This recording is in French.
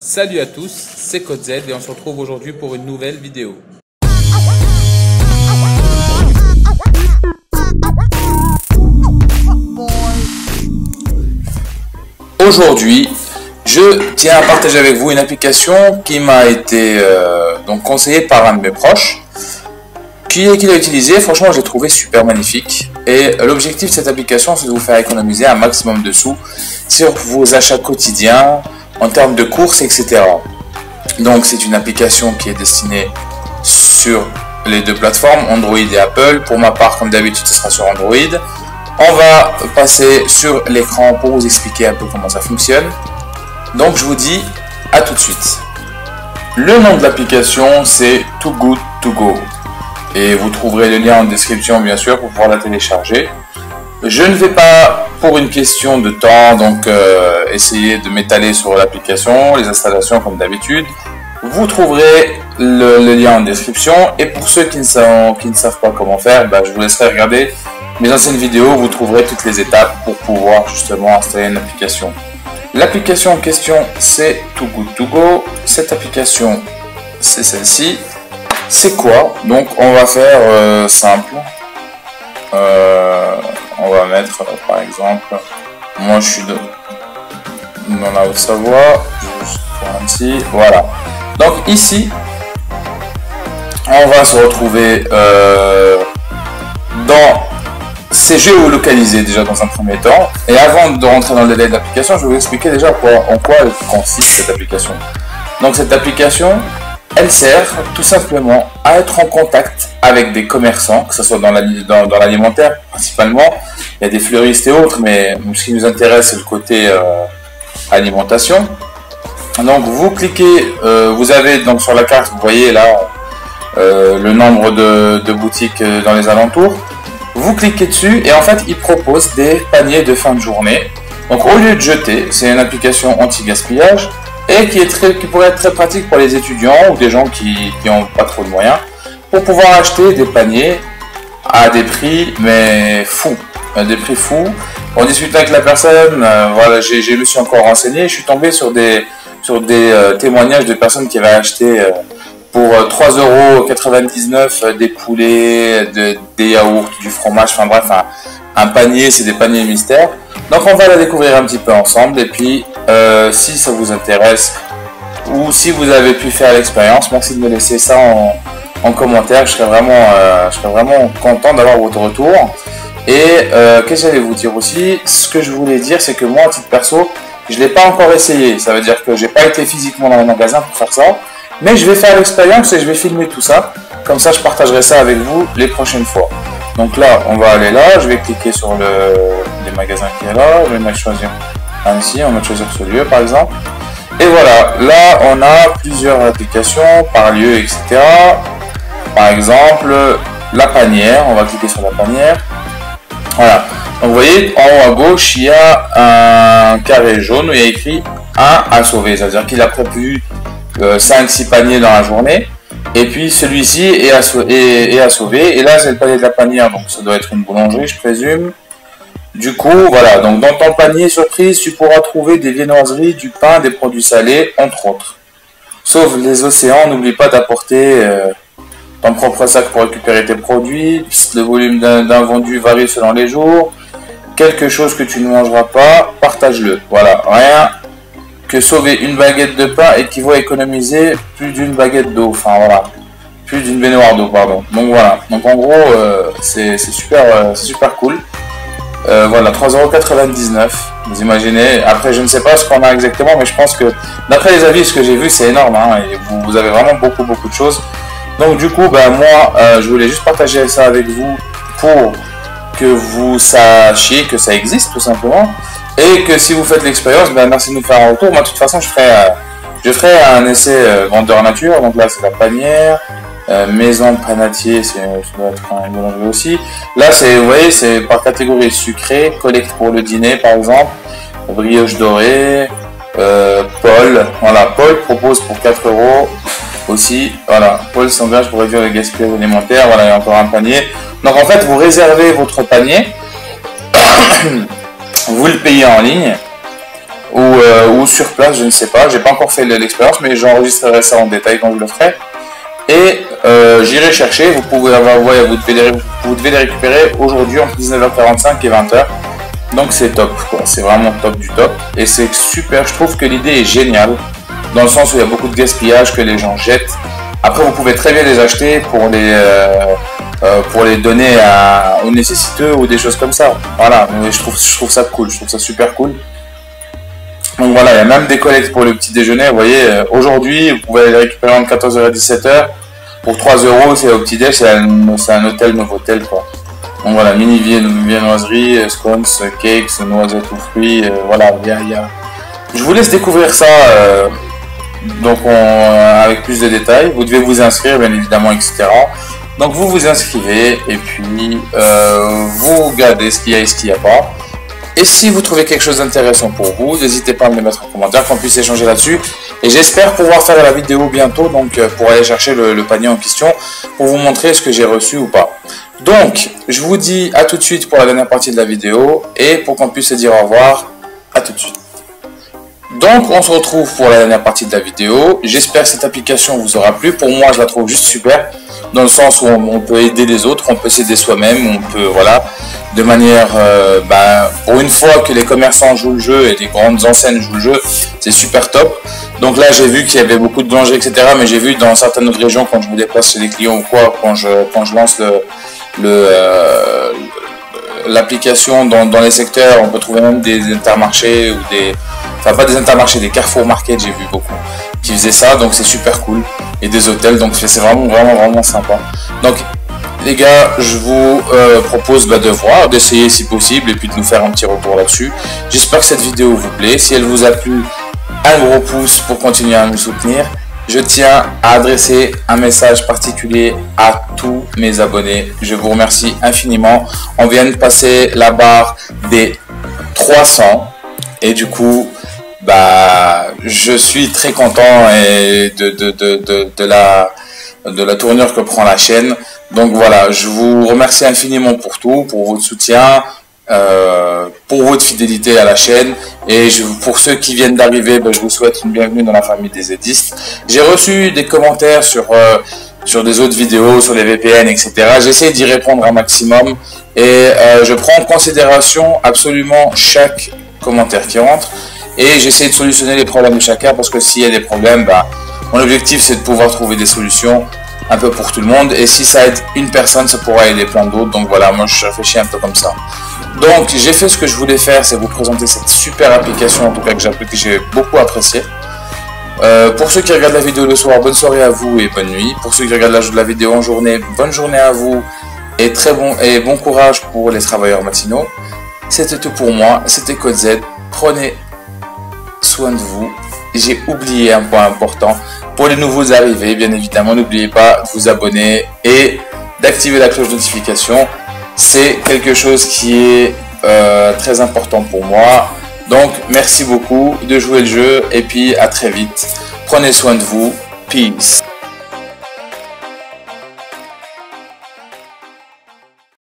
Salut à tous, c'est Code Z et on se retrouve aujourd'hui pour une nouvelle vidéo. Aujourd'hui, je tiens à partager avec vous une application qui m'a été conseillée par un de mes proches qui l'a utilisée. Franchement, je l'ai trouvé super magnifique et l'objectif de cette application, c'est de vous faire économiser un maximum de sous sur vos achats quotidiens en termes de courses, etc. Donc c'est une application qui est destinée sur les deux plateformes, Android et Apple. Pour ma part, comme d'habitude, ce sera sur Android. On va passer sur l'écran pour vous expliquer un peu comment ça fonctionne. Donc je vous dis à tout de suite. Le nom de l'application, c'est Too Good To Go. Et vous trouverez le lien en description, bien sûr, pour pouvoir la télécharger. Je ne vais pas, pour une question de temps, essayer de m'étaler sur l'application, les installations comme d'habitude. Vous trouverez le lien en description. Et pour ceux qui ne savent pas comment faire, je vous laisserai regarder mes anciennes vidéos. Vous trouverez toutes les étapes pour pouvoir justement installer une application. L'application en question, c'est Too Good To Go. Cette application, c'est celle-ci. C'est quoi? Donc on va faire simple. On va mettre par exemple, moi je suis dans la Haute-Savoie, juste faire ici, voilà. Donc ici, on va se retrouver dans ces géolocalisés déjà dans un premier temps. Et avant de rentrer dans le détail de l'application, je vais vous expliquer déjà en quoi elle consiste cette application. Donc cette application, elle sert tout simplement à être en contact avec des commerçants, que ce soit dans l'alimentaire principalement. Il y a des fleuristes et autres, mais ce qui nous intéresse, c'est le côté alimentation. Donc vous cliquez, vous avez donc sur la carte, vous voyez là le nombre de boutiques dans les alentours. Vous cliquez dessus et en fait, il propose des paniers de fin de journée. Donc au lieu de jeter, c'est une application anti-gaspillage. Et qui pourrait être très pratique pour les étudiants ou des gens qui n'ont pas trop de moyens pour pouvoir acheter des paniers à des prix mais fous, des prix fous. En discutant avec la personne, voilà, je me suis encore renseigné, je suis tombé sur des témoignages de personnes qui avaient acheté pour 3,99 € des poulets, des yaourts, du fromage, enfin bref, un panier, c'est des paniers mystères. Donc on va la découvrir un petit peu ensemble et puis si ça vous intéresse ou si vous avez pu faire l'expérience, merci de me laisser ça en commentaire, je serais vraiment content d'avoir votre retour. Et qu'est-ce que j'allais vous dire aussi, ce que je voulais dire, c'est que moi à titre perso, je ne l'ai pas encore essayé, ça veut dire que j'ai pas été physiquement dans le magasin pour faire ça, mais je vais faire l'expérience et je vais filmer tout ça, comme ça je partagerai ça avec vous les prochaines fois. Donc là, on va aller là, je vais cliquer sur les magasins qui est là, je vais mettre choisir ici, on va choisir ce lieu par exemple. Et voilà, là on a plusieurs applications par lieu, etc. Par exemple, la panière, on va cliquer sur la panière. Voilà, donc vous voyez, en haut à gauche, il y a un carré jaune où il y a écrit 1 à sauver, c'est-à-dire qu'il a prévu 5-6 paniers dans la journée. Et puis celui-ci est à sauver. Et là, c'est le panier de la panière, donc ça doit être une boulangerie, je présume. Du coup, voilà. Donc dans ton panier surprise, tu pourras trouver des viennoiseries, du pain, des produits salés, entre autres. Sauf les océans, n'oublie pas d'apporter ton propre sac pour récupérer tes produits. Le volume d'un vendu varie selon les jours. Quelque chose que tu ne mangeras pas, partage-le. Voilà, rien que sauver une baguette de pain équivaut à économiser plus d'une baguette d'eau, enfin voilà, plus d'une baignoire d'eau, pardon. Donc voilà, donc en gros, c'est super cool. Voilà, 3,99 €, vous imaginez. Après, je ne sais pas ce qu'on a exactement, mais je pense que d'après les avis, ce que j'ai vu, c'est énorme, hein, et vous avez vraiment beaucoup de choses. Donc du coup, moi, je voulais juste partager ça avec vous pour que vous sachiez que ça existe, tout simplement. Et que si vous faites l'expérience, merci de nous faire un retour. Moi, de toute façon, je ferai un essai grandeur nature. Donc là, c'est la panière. Maison panatier, ça doit être un boulangerie aussi. Là, vous voyez, c'est par catégorie sucré. Collecte pour le dîner, par exemple. Brioche dorée. Paul. Voilà, Paul propose pour 4 € aussi. Voilà, Paul s'engage pour réduire le gaspillage alimentaire. Voilà, il y a encore un panier. Donc en fait, vous réservez votre panier. Vous le payez en ligne ou sur place, je ne sais pas. J'ai pas encore fait l'expérience, mais j'enregistrerai ça en détail quand je le ferai. Et j'irai chercher. Vous devez les récupérer aujourd'hui entre 19h45 et 20h. Donc c'est top, quoi. C'est vraiment top du top. Et c'est super. Je trouve que l'idée est géniale, dans le sens où il y a beaucoup de gaspillage que les gens jettent. Après, vous pouvez très bien les acheter pour les donner aux nécessiteux ou des choses comme ça. Voilà, mais je trouve ça cool, je trouve ça super cool. Donc voilà, il y a même des collectes pour le petit déjeuner. Vous voyez, aujourd'hui, vous pouvez les récupérer entre 14h et 17h. Pour 3 €, c'est au petit déj, c'est un hôtel, Novotel, quoi. Donc voilà, mini viennoiserie, scones, cakes, noisettes ou fruits. Voilà, je vous laisse découvrir ça. Donc avec plus de détails, vous devez vous inscrire bien évidemment, etc. Donc vous vous inscrivez et puis vous regardez ce qu'il y a et ce qu'il n'y a pas. Et si vous trouvez quelque chose d'intéressant pour vous, n'hésitez pas à me le mettre en commentaire, qu'on puisse échanger là-dessus. Et j'espère pouvoir faire la vidéo bientôt, donc pour aller chercher le panier en question, pour vous montrer ce que j'ai reçu ou pas. Donc je vous dis à tout de suite pour la dernière partie de la vidéo et pour qu'on puisse se dire au revoir, à tout de suite. Donc on se retrouve pour la dernière partie de la vidéo. J'espère que cette application vous aura plu. Pour moi, je la trouve juste super, dans le sens où on peut aider les autres, on peut s'aider soi-même, on peut, voilà, de manière, pour une fois que les commerçants jouent le jeu et les grandes enseignes jouent le jeu, c'est super top. Donc là, j'ai vu qu'il y avait beaucoup de dangers, etc. Mais j'ai vu dans certaines autres régions, quand je me déplace chez les clients ou quoi, quand je lance l'application dans les secteurs, on peut trouver même des intermarchés ou enfin pas des intermarchés, des Carrefour Market, j'ai vu beaucoup qui faisaient ça, donc c'est super cool, et des hôtels, donc c'est vraiment sympa. Donc les gars, je vous propose de voir, d'essayer si possible, et puis de nous faire un petit retour là-dessus. J'espère que cette vidéo vous plaît. Si elle vous a plu, un gros pouce pour continuer à nous soutenir. Je tiens à adresser un message particulier à tous mes abonnés. Je vous remercie infiniment. On vient de passer la barre des 300 et du coup, je suis très content de la tournure que prend la chaîne. Donc voilà, je vous remercie infiniment pour tout, pour votre soutien, pour votre fidélité à la chaîne, et pour ceux qui viennent d'arriver, je vous souhaite une bienvenue dans la famille des Zedistes. J'ai reçu des commentaires sur des autres vidéos, sur les VPN, etc. J'essaie d'y répondre un maximum, et je prends en considération absolument chaque commentaire qui rentre, et j'essaie de solutionner les problèmes de chacun, parce que s'il y a des problèmes, mon objectif c'est de pouvoir trouver des solutions un peu pour tout le monde, et si ça aide une personne, ça pourra aider plein d'autres. Donc voilà, moi je réfléchis un peu comme ça. Donc j'ai fait ce que je voulais faire, c'est vous présenter cette super application, en tout cas que j'ai beaucoup apprécié. Pour ceux qui regardent la vidéo le soir, bonne soirée à vous et bonne nuit. Pour ceux qui regardent la vidéo en journée, bonne journée à vous et bon courage pour les travailleurs matinaux. C'était tout pour moi, c'était Code Z. Prenez soin de vous. J'ai oublié un point important. Pour les nouveaux arrivés, bien évidemment, n'oubliez pas de vous abonner et d'activer la cloche de notification. C'est quelque chose qui est très important pour moi. Donc, merci beaucoup de jouer le jeu et puis à très vite. Prenez soin de vous. Peace.